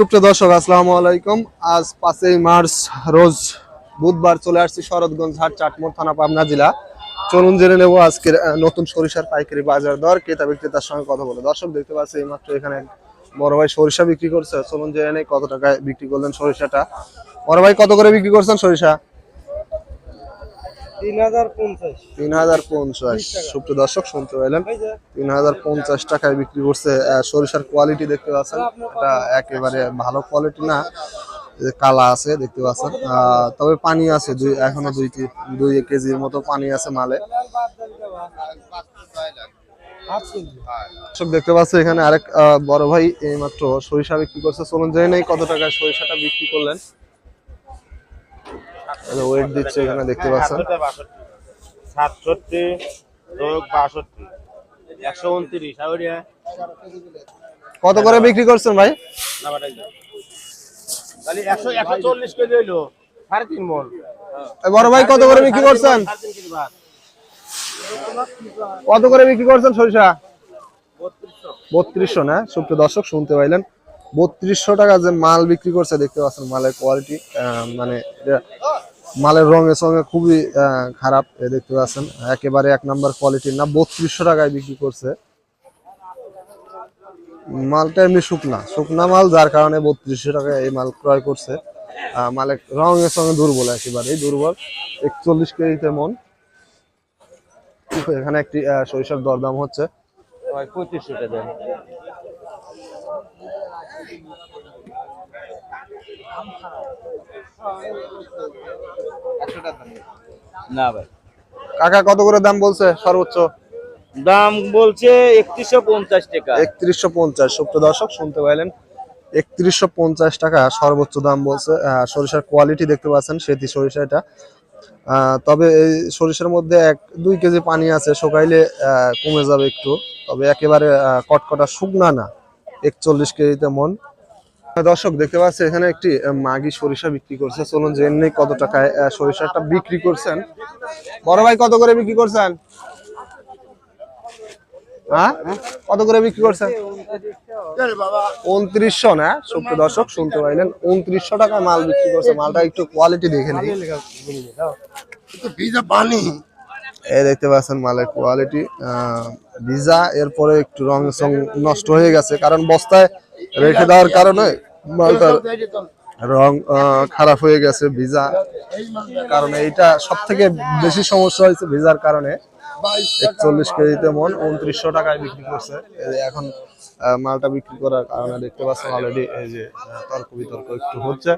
সুপ্রিয় দর্শক আসসালামু আলাইকুম। আজ 5ই মার্চ রোজ বুধবার চলে আসছি শরৎগঞ্জ হাট, চাটমোহর থানা, পাবনা জেলা। চলুন জেনে নেব আজকের নতুন সরিষার পাইকারি বাজার দর, ক্রেতা বিক্রেতার সঙ্গে কথা বলে। দর্শক দেখতে পাচ্ছি এইমাত্র এখানে বড় ভাই সরিষা বিক্রি করছে। চলুন জেনে নেই কত টাকায় বিক্রি করলেন সরিষাটা। বড় ভাই কত করে বিক্রি করছেন সরিষা? 3050। সুপ্রিয় দর্শক শুনতে পেলেন, 3050 টাকায় বিক্রি করছে। সরিষার কোয়ালিটি দেখতে পাচ্ছেন, এটা একেবারে ভালো কোয়ালিটি না, কালা আছে দেখতে পাচ্ছেন। তবে পানি আছে, এখনো দুই কেজির মতো পানি আছে মালে। দর্শক দেখতে পাচ্ছি এখানে আরেক বড় ভাই এইমাত্র সরিষা বিক্রি করছে। চলুন জেনে নেই কত টাকায় সরিষাটা বিক্রি করলেন। ওয়েট দিচ্ছে এখানে দেখতে পাচ্ছেন। 67 যোগ 62 129। কত করে বিক্রি করছেন ভাই? তাহলে 140 কেজি হইলো 3.5 মণ। বড় ভাই কত করে বিক্রি করছেন? কত করে বিক্রি করছেন সরিষা? 3200 না? সুপ্রিয় দর্শক শুনতে পাইলেন, 3200 টাকা যে মাল বিক্রি করছে দেখতে পাচ্ছেন। মালের কোয়ালিটি মানে মালের রঙে সঙ্গে খুবই খারাপ দেখতে পাচ্ছেন, একেবারে এক নাম্বার কোয়ালিটির না। 3200 টাকায় বিক্রি করছে মালটা। এমনি শুকনা মাল, যার কারণে 3200 টাকায় এই মাল ক্রয় করছে। মালের রঙের সঙ্গে দুর্বল, একেবারেই দুর্বল। 41 কেজিতে মন। এখানে একটি সরিষার দরদাম হচ্ছে 3500 টাকা দেন। না ভাই। কাকা কত করে দাম বলছে সর্বোচ্চ? দাম বলছে 3150 টাকা। 3150। সুপ্রিয় দর্শক শুনতে পাইলেন, 3150 টাকা সর্বোচ্চ দাম বলছে। সরিষার কোয়ালিটি দেখতে পাচ্ছেন, সেতি সরিষা এটা। তবে এই সরিষার মধ্যে 1-2 কেজি পানি আছে, শুকাইলে কমে যাবে একটু। তবে একেবারে কটকটা শুকনা না। 41 কেজিতে মন। দর্শক দেখতে পাচ্ছি এখানে একটি মাগি সরিষা বিক্রি করছে। চলুন জেনে নেই কত টাকায় সরিষাটা বিক্রি করছেন। বড় ভাই কত করে বিক্রি করছেন? হ্যাঁ, কত করে বিক্রি করছেন? 2900 না? সুপ্রিয় দর্শক শুনতে পাইলেন, 2900 টাকায় মাল বিক্রি করছে। মালটা একটু কোয়ালিটি দেখে নেই। এই দেখতে পাচ্ছেন মালের কোয়ালিটি ভিজা, এরপরে একটু রং নষ্ট হয়ে গেছে, কারণ বস্তায় রেখে দেওয়ার কারণে মালটার রং খারাপ হয়ে গেছে ভিজা কারণে। এইটা সব থেকে বেশি সমস্যা হয়েছে ভিজার কারণে। 41 কেজিতে মন, 2900 টাকায় বিক্রি করছে। এখন মালটা বিক্রি করার কারণে দেখতে পাচ্ছেন অলরেডি এই যে তর্ক বিতর্ক একটু হচ্ছে,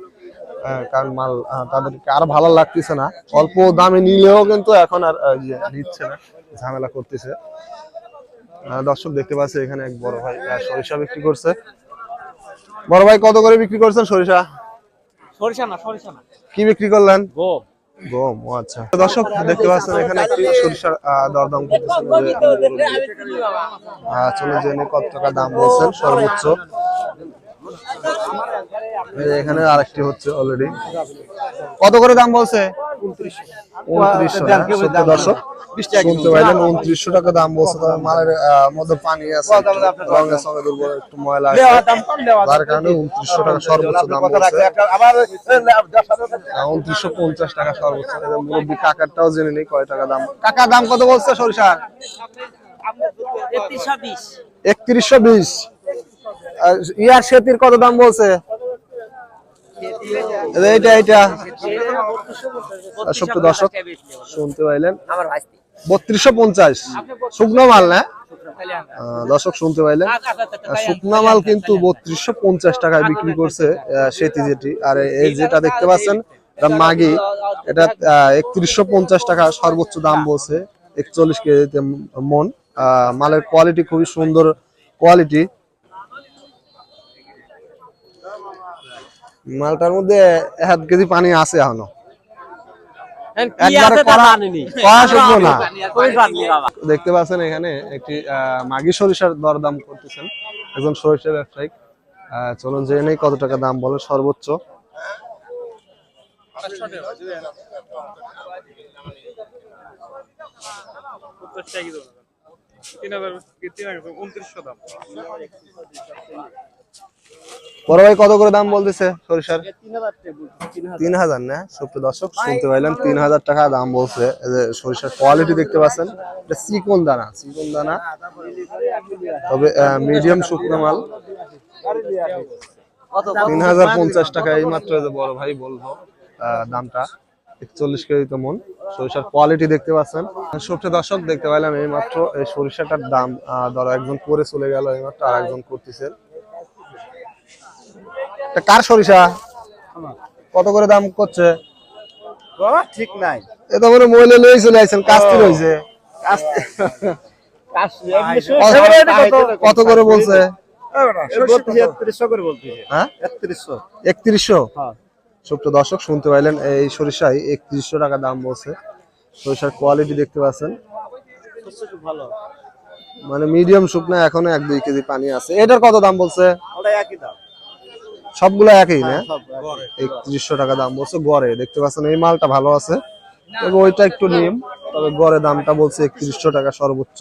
কারণ মাল তাদেরকে আর ভালো লাগতেছে না। অল্প দামে নিলেও কিন্তু এখন আর নিচ্ছে না, ঝামেলা করতেছে। দর্শক দেখতে পাচ্ছে এখানে এক বড় ভাই সরিষা বিক্রি করছে। বড় ভাই কত করে বিক্রি করছেন সরিষা? সরিষা না কি বিক্রি করলেন? গম। গম, ও আচ্ছা। দর্শক দেখতে পাচ্ছেন এখানে একটি সরিষার দরদাম করতেছেন। চলে জেনে কত টাকা দাম বলছেন সর্বোচ্চ। এখানে আরেকটি হচ্ছে অলরেডি। কত করে দাম বলছে? 2900। দর্শক শুনতে পাইলেন, 2900 টাকা দাম বলছে। তবে মালের মধ্যে পানি আছে, রঙের সঙ্গে দুর্বল, একটু ময়লা আছে, যার কারণে 2900 টাকা সর্বোচ্চ দাম বলছে। 2950 টাকা সর্বোচ্চ। মুরব্বী কাকারটাও জেনে নেই কয় টাকা দাম। কাকা দাম কত বলছে সরিষার? 3120। ইয়ার সেতির কত দাম বলছে? এইটা সুপ্রিয় দর্শক শুনতে পাইলেন, 3250 শুকনো মাল না? দর্শক শুনতে পাইলেন, শুকনো মাল কিন্তু 3250 টাকায় বিক্রি করছে সেতি যেটি। আর এই যেটা দেখতে পাচ্ছেন মাগি, এটা 3150 টাকা সর্বোচ্চ দাম বলছে। 41 কেজিতে মন। মালের কোয়ালিটি খুবই সুন্দর কোয়ালিটি। মালটার মধ্যে 1 কেজি পানি আছে এখনো, দেখতে পাচ্ছেন। এখানে একটি মাগি সরিষার দরদাম করতেছেন একজন সরিষা ব্যবসায়ী। চলুন জেনে নেই কত টাকা দাম বলে সর্বোচ্চ। বড় ভাই কত করে দাম বলতেছে সরিষার? 3000 না? সুপ্রিয় দর্শক শুনতে পাইলেন 3000 টাকা দাম বলছে। এই যে সরিষার কোয়ালিটি দেখতে পাচ্ছেন, এটা চিকন দানা, তবে মিডিয়াম শুকনো মাল। 3050 টাকা এই মাত্র যে বড় ভাই বলবো দামটা। 41 কেজি তো মন। সরিষার কোয়ালিটি দেখতে পাচ্ছেন। সুপ্রিয় দর্শক দেখতে পাইলাম এই মাত্র এই সরিষাটার দাম ধরো একজন করে চলে গেল, এই মাত্র আর একজন করতেছে। এটা কার সরিষা? কত করে দাম করছে? ঠিক নাই। এটা মানে মহিলা লই চলে আইছেন, কাস্তি রইছে। কত করে বলছে? হ্যাঁ 3100। সুপ্রিয় দর্শক শুনতে পাইলেন এই সরিষায় 3100 টাকা দাম বলছে। সরিষার কোয়ালিটি দেখতে পাচ্ছেন, মানে মিডিয়াম শুকনা, এখনো 1-2 কেজি পানি আছে। এটার কত দাম বলছে? সবগুলো একই না? 3100 টাকা দাম বলছে গড়ে। দেখতে পাচ্ছেন এই মালটা ভালো আছে, তবে ওইটা একটু নিম, তবে গড়ে দামটা বলছে 3100 টাকা সর্বোচ্চ।